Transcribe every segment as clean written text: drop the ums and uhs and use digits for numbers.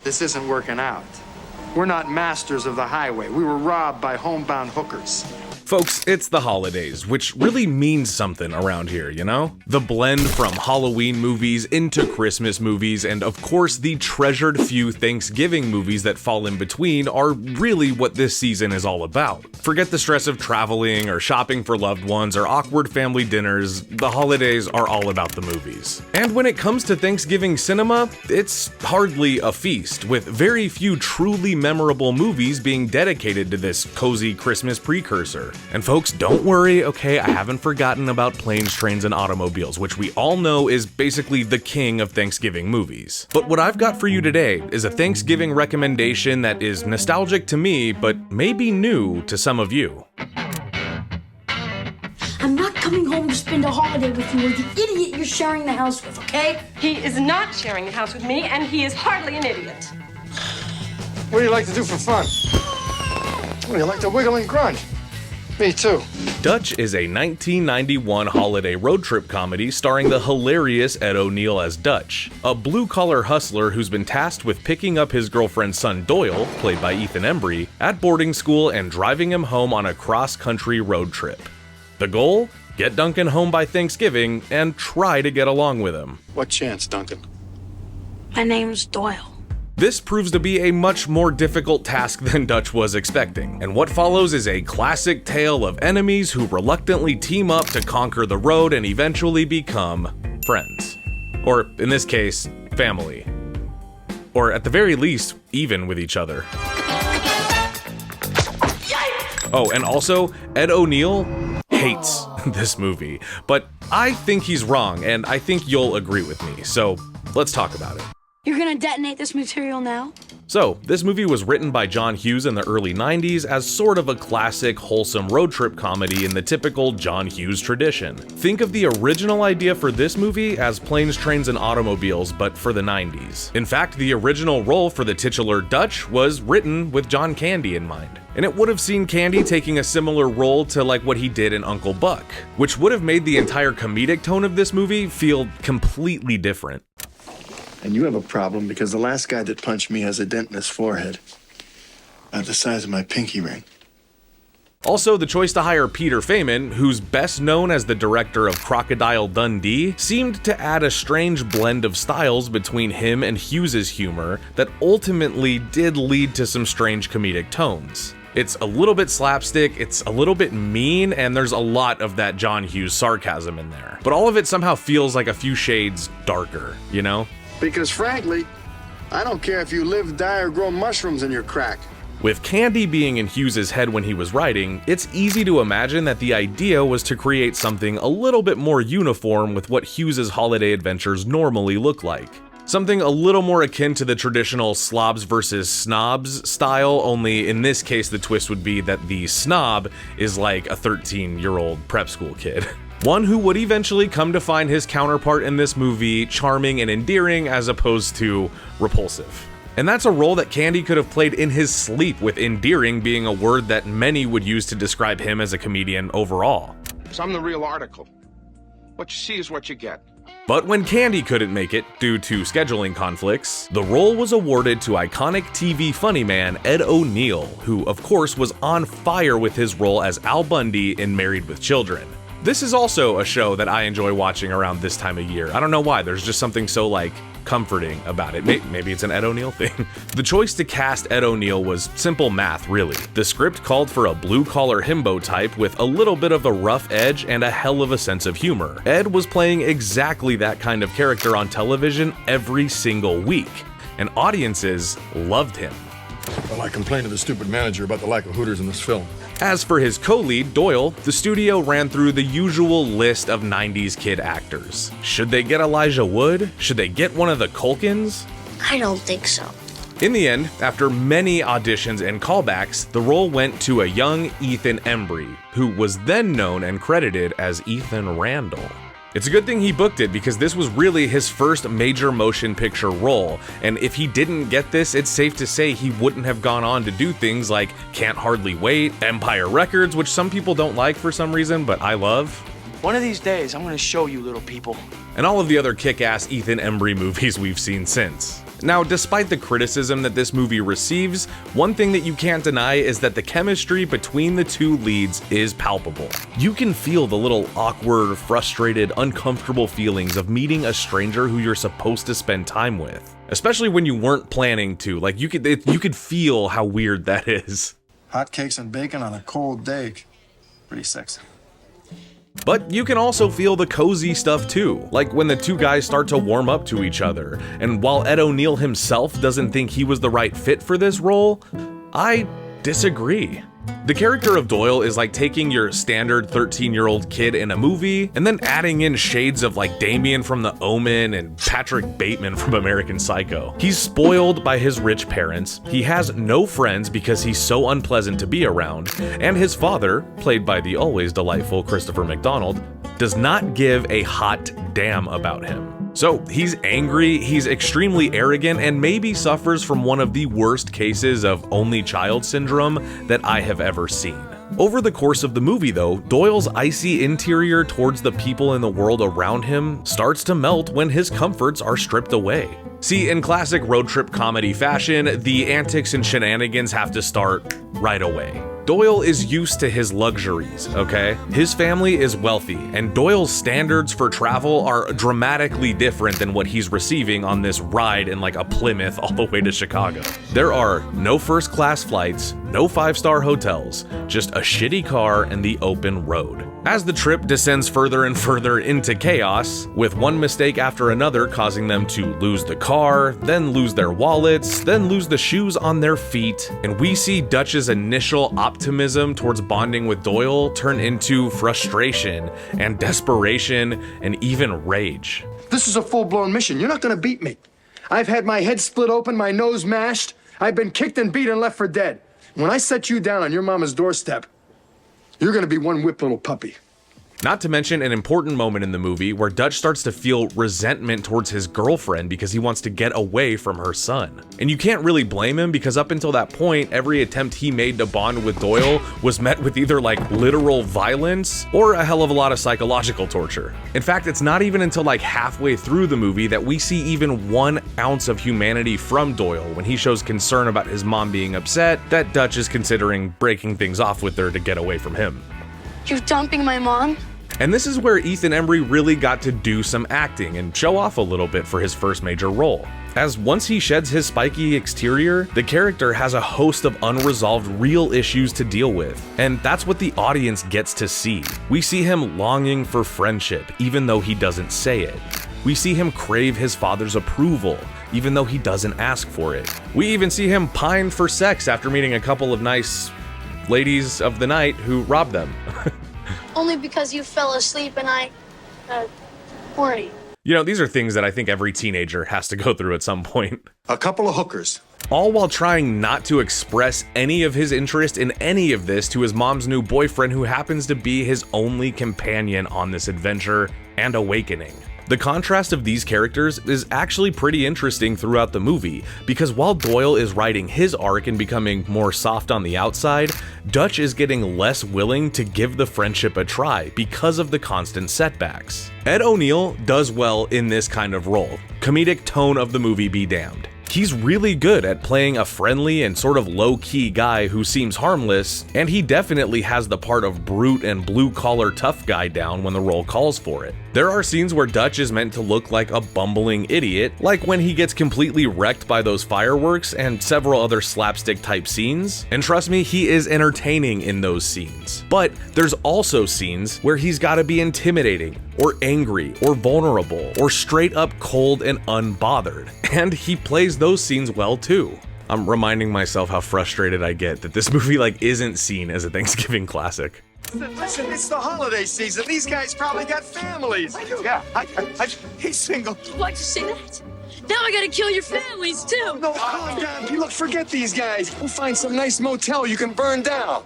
This isn't working out. We're not masters of the highway. We were robbed by homebound hookers. Folks, it's the holidays, which really means something around here, you know? The blend from Halloween movies into Christmas movies, and of course the treasured few Thanksgiving movies that fall in between are really what this season is all about. Forget the stress of traveling or shopping for loved ones or awkward family dinners, the holidays are all about the movies. And when it comes to Thanksgiving cinema, it's hardly a feast, with very few truly memorable movies being dedicated to this cozy Christmas precursor. And folks, don't worry, okay, I haven't forgotten about Planes, Trains, and Automobiles, which we all know is basically the king of Thanksgiving movies. But what I've got for you today is a Thanksgiving recommendation that is nostalgic to me, but maybe new to some of you. I'm not coming home to spend a holiday with you or the idiot you're sharing the house with, okay? He is not sharing the house with me, and he is hardly an idiot. What do you like to do for fun? What do you like to wiggle and grunt? Me too. Dutch is a 1991 holiday road trip comedy starring the hilarious Ed O'Neill as Dutch, a blue-collar hustler who's been tasked with picking up his girlfriend's son Doyle, played by Ethan Emery, at boarding school and driving him home on a cross-country road trip. The goal? Get Duncan home by Thanksgiving and try to get along with him. What chance, Duncan? My name's Doyle. This proves to be a much more difficult task than Dutch was expecting, and what follows is a classic tale of enemies who reluctantly team up to conquer the road and eventually become friends. Or, in this case, family. Or at the very least, even with each other. Oh, and also, Ed O'Neill hates this movie, but I think he's wrong, and I think you'll agree with me, so let's talk about it. You're gonna detonate this material now? So, this movie was written by John Hughes in the early 90s as sort of a classic, wholesome road trip comedy in the typical John Hughes tradition. Think of the original idea for this movie as Planes, Trains, and Automobiles, but for the 90s. In fact, the original role for the titular Dutch was written with John Candy in mind. And it would have seen Candy taking a similar role to like what he did in Uncle Buck, which would have made the entire comedic tone of this movie feel completely different. And you have a problem because the last guy that punched me has a dent in his forehead, about the size of my pinky ring. Also, the choice to hire Peter Feynman, who's best known as the director of Crocodile Dundee, seemed to add a strange blend of styles between him and Hughes' humor that ultimately did lead to some strange comedic tones. It's a little bit slapstick, it's a little bit mean, and there's a lot of that John Hughes sarcasm in there. But all of it somehow feels like a few shades darker, you know? Because frankly, I don't care if you live, die, or grow mushrooms in your crack. With Candy being in Hughes' head when he was writing, it's easy to imagine that the idea was to create something a little bit more uniform with what Hughes' holiday adventures normally look like. Something a little more akin to the traditional slobs versus snobs style, only in this case the twist would be that the snob is like a 13-year-old prep school kid. One who would eventually come to find his counterpart in this movie charming and endearing as opposed to repulsive. And that's a role that Candy could have played in his sleep, with endearing being a word that many would use to describe him as a comedian overall. So I'm the real article. What you see is what you get. But when Candy couldn't make it due to scheduling conflicts, the role was awarded to iconic TV funny man Ed O'Neill, who of course was on fire with his role as Al Bundy in Married with Children. This is also a show that I enjoy watching around this time of year. I don't know why, there's just something so like comforting about it. Maybe it's an Ed O'Neill thing. The choice to cast Ed O'Neill was simple math, really. The script called for a blue-collar himbo type with a little bit of a rough edge and a hell of a sense of humor. Ed was playing exactly that kind of character on television every single week, and audiences loved him. Well, I complained to the stupid manager about the lack of Hooters in this film. As for his co-lead, Doyle, the studio ran through the usual list of 90s kid actors. Should they get Elijah Wood? Should they get one of the Culkins? I don't think so. In the end, after many auditions and callbacks, the role went to a young Ethan Emery, who was then known and credited as Ethan Randall. It's a good thing he booked it because this was really his first major motion picture role, and if he didn't get this, it's safe to say he wouldn't have gone on to do things like Can't Hardly Wait, Empire Records, which some people don't like for some reason, but I love. One of these days, I'm gonna show you little people. And all of the other kick-ass Ethan Embry movies we've seen since. Now, despite the criticism that this movie receives, one thing that you can't deny is that the chemistry between the two leads is palpable. You can feel the little awkward, frustrated, uncomfortable feelings of meeting a stranger who you're supposed to spend time with. Especially when you weren't planning to, like you could feel how weird that is. Hot cakes and bacon on a cold day. Pretty sexy. But you can also feel the cozy stuff too, like when the two guys start to warm up to each other, and while Ed O'Neill himself doesn't think he was the right fit for this role, I disagree. The character of Doyle is like taking your standard 13-year-old kid in a movie and then adding in shades of like Damien from The Omen and Patrick Bateman from American Psycho. He's spoiled by his rich parents, he has no friends because he's so unpleasant to be around, and his father, played by the always delightful Christopher McDonald, does not give a hot damn about him. So he's angry, he's extremely arrogant, and maybe suffers from one of the worst cases of only child syndrome that I have ever seen. Over the course of the movie though, Doyle's icy interior towards the people in the world around him starts to melt when his comforts are stripped away. See, in classic road trip comedy fashion, the antics and shenanigans have to start right away. Doyle is used to his luxuries, okay? His family is wealthy, and Doyle's standards for travel are dramatically different than what he's receiving on this ride in like a Plymouth all the way to Chicago. There are no first-class flights, no five-star hotels, just a shitty car and the open road. As the trip descends further and further into chaos, with one mistake after another causing them to lose the car, then lose their wallets, then lose the shoes on their feet, and we see Dutch's initial optimism towards bonding with Doyle turn into frustration and desperation and even rage. This is a full-blown mission. You're not gonna beat me. I've had my head split open, my nose mashed. I've been kicked and beat and left for dead. When I set you down on your mama's doorstep, you're gonna be one whipped little puppy. Not to mention an important moment in the movie where Dutch starts to feel resentment towards his girlfriend because he wants to get away from her son. And you can't really blame him because up until that point, every attempt he made to bond with Doyle was met with either like literal violence or a hell of a lot of psychological torture. In fact, it's not even until like halfway through the movie that we see even 1 ounce of humanity from Doyle when he shows concern about his mom being upset that Dutch is considering breaking things off with her to get away from him. You're dumping my mom? And this is where Ethan Emery really got to do some acting and show off a little bit for his first major role. As once he sheds his spiky exterior, the character has a host of unresolved real issues to deal with, and that's what the audience gets to see. We see him longing for friendship, even though he doesn't say it. We see him crave his father's approval, even though he doesn't ask for it. We even see him pine for sex after meeting a couple of nice ladies of the night who robbed them. Only because you fell asleep and I, horny. You know, these are things that I think every teenager has to go through at some point. A couple of hookers. All while trying not to express any of his interest in any of this to his mom's new boyfriend, who happens to be his only companion on this adventure and awakening. The contrast of these characters is actually pretty interesting throughout the movie, because while Doyle is writing his arc and becoming more soft on the outside, Dutch is getting less willing to give the friendship a try because of the constant setbacks. Ed O'Neill does well in this kind of role. Comedic tone of the movie be damned. He's really good at playing a friendly and sort of low-key guy who seems harmless, and he definitely has the part of brute and blue-collar tough guy down when the role calls for it. There are scenes where Dutch is meant to look like a bumbling idiot, like when he gets completely wrecked by those fireworks and several other slapstick-type scenes, and trust me, he is entertaining in those scenes. But there's also scenes where he's gotta be intimidating, or angry, or vulnerable, or straight up cold and unbothered, and he plays those scenes well too. I'm reminding myself how frustrated I get that this movie like isn't seen as a Thanksgiving classic. Listen, it's the holiday season. These guys probably got families. Yeah, he's single. Why'd you say that? Now I gotta kill your families too. No, calm down. Look, forget these guys. We'll find some nice motel you can burn down.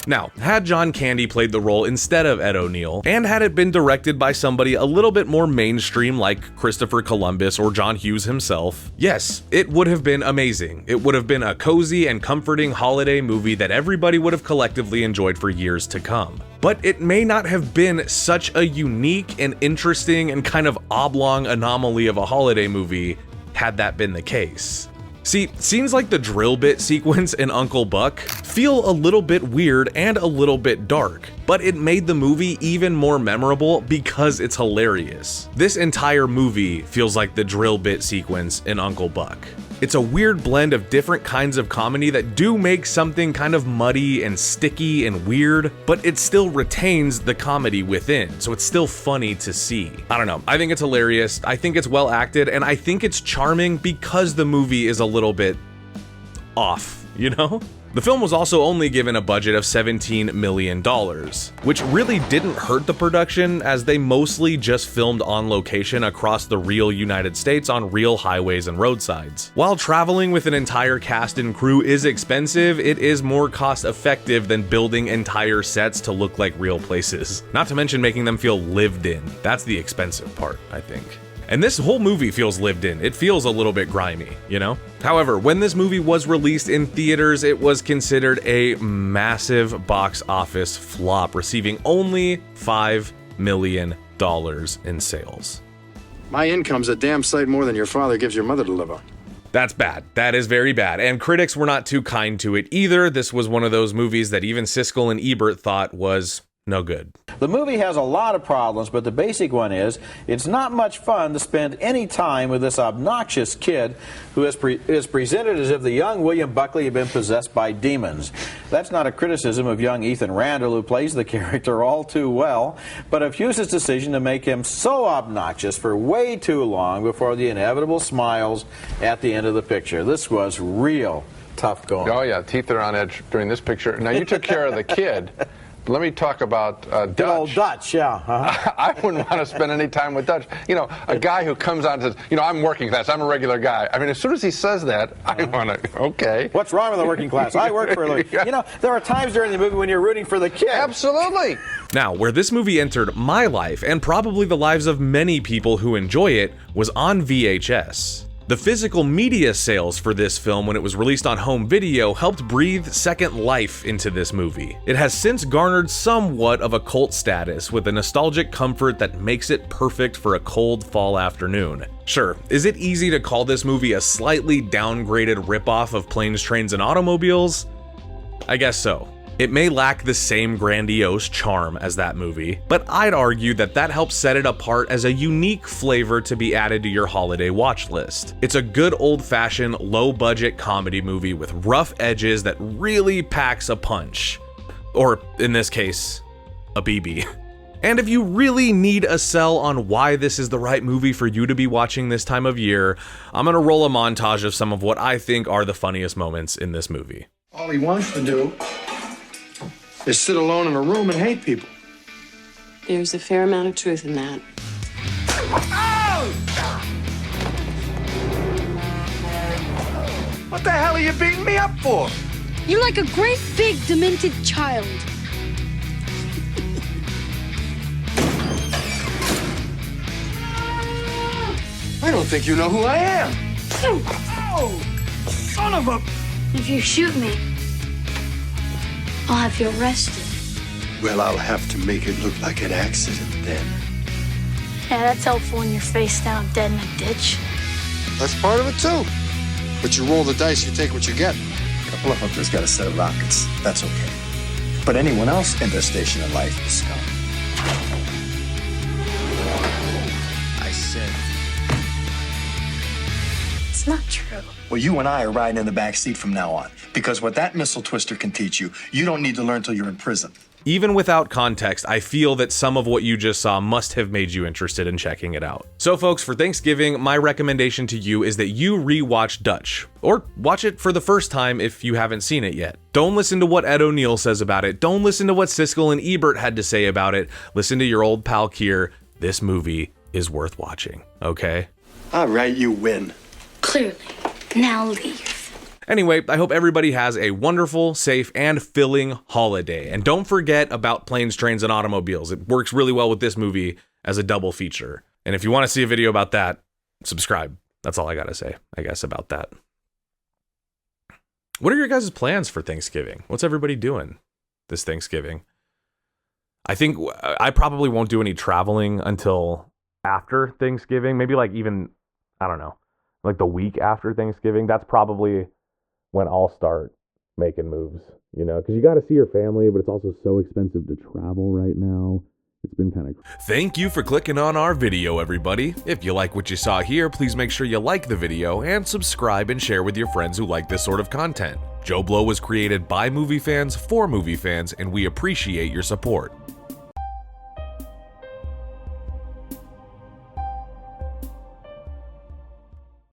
Now, had John Candy played the role instead of Ed O'Neill, and had it been directed by somebody a little bit more mainstream like Christopher Columbus or John Hughes himself, yes, it would have been amazing. It would have been a cozy and comforting holiday movie that everybody would have collectively enjoyed for years to come. But it may not have been such a unique and interesting and kind of oblong anomaly of a holiday movie had that been the case. See, scenes like the drill bit sequence in Uncle Buck feel a little bit weird and a little bit dark, but it made the movie even more memorable because it's hilarious. This entire movie feels like the drill bit sequence in Uncle Buck. It's a weird blend of different kinds of comedy that do make something kind of muddy and sticky and weird, but it still retains the comedy within, so it's still funny to see. I don't know, I think it's hilarious, I think it's well acted, and I think it's charming because the movie is a little bit off, you know? The film was also only given a budget of $17 million, which really didn't hurt the production as they mostly just filmed on location across the real United States on real highways and roadsides. While traveling with an entire cast and crew is expensive, it is more cost effective than building entire sets to look like real places. Not to mention making them feel lived in. That's the expensive part, I think. And this whole movie feels lived in. It feels a little bit grimy, you know? However, when this movie was released in theaters, it was considered a massive box office flop, receiving only $5 million in sales. My income's a damn sight more than your father gives your mother to live on. That's bad. That is very bad. And critics were not too kind to it either. This was one of those movies that even Siskel and Ebert thought was no good. The movie has a lot of problems, but the basic one is it's not much fun to spend any time with this obnoxious kid who is presented as if the young William Buckley had been possessed by demons. That's not a criticism of young Ethan Randall, who plays the character all too well, but of Hughes' decision to make him so obnoxious for way too long before the inevitable smiles at the end of the picture. This was real tough going. Oh yeah, teeth are on edge during this picture. Now you took care of the kid. Let me talk about Dutch. Good old Dutch, yeah. I wouldn't want to spend any time with Dutch. You know, a guy who comes on and says, you know, I'm working class, I'm a regular guy. I mean, as soon as he says that, I want to, okay. What's wrong with the working class? I work for a living. You know, there are times during the movie when you're rooting for the kid. Absolutely. Now, where this movie entered my life, and probably the lives of many people who enjoy it, was on VHS. The physical media sales for this film when it was released on home video helped breathe second life into this movie. It has since garnered somewhat of a cult status with a nostalgic comfort that makes it perfect for a cold fall afternoon. Sure, is it easy to call this movie a slightly downgraded ripoff of Planes, Trains, and Automobiles? I guess so. It may lack the same grandiose charm as that movie, but I'd argue that that helps set it apart as a unique flavor to be added to your holiday watch list. It's a good old-fashioned, low-budget comedy movie with rough edges that really packs a punch. Or, in this case, a BB. And if you really need a sell on why this is the right movie for you to be watching this time of year, I'm gonna roll a montage of some of what I think are the funniest moments in this movie. All he wants to do is sit alone in a room and hate people. There's a fair amount of truth in that. What the hell are you beating me up for? You're like a great big demented child. I don't think you know who I am. Oh, son of a... If you shoot me, I'll have you arrested. Well, I'll have to make it look like an accident then. Yeah, that's helpful when you're face down dead in a ditch. That's part of it, too. But you roll the dice, you take what you get. A couple of hookers got a set of rockets. That's okay. But anyone else in their station in life is scum. I said... It's not true. Well, you and I are riding in the back seat from now on. Because what that missile twister can teach you, you don't need to learn till you're in prison. Even without context, I feel that some of what you just saw must have made you interested in checking it out. So folks, for Thanksgiving, my recommendation to you is that you rewatch Dutch, or watch it for the first time if you haven't seen it yet. Don't listen to what Ed O'Neill says about it. Don't listen to what Siskel and Ebert had to say about it. Listen to your old pal Keir. This movie is worth watching, okay? All right, you win. Clearly. Now leave. Anyway, I hope everybody has a wonderful, safe, and filling holiday. And don't forget about Planes, Trains, and Automobiles. It works really well with this movie as a double feature. And if you want to see a video about that, subscribe. That's all I gotta say, I guess, about that. What are your guys' plans for Thanksgiving? What's everybody doing this Thanksgiving? I think I probably won't do any traveling until after Thanksgiving. Maybe like even, I don't know, like the week after Thanksgiving. That's probably when I'll start making moves, you know, because you got to see your family, but it's also so expensive to travel right now. It's been kind of... Thank you for clicking on our video, everybody. If you like what you saw here, please make sure you like the video and subscribe and share with your friends who like this sort of content. JoBlo was created by movie fans for movie fans, and we appreciate your support.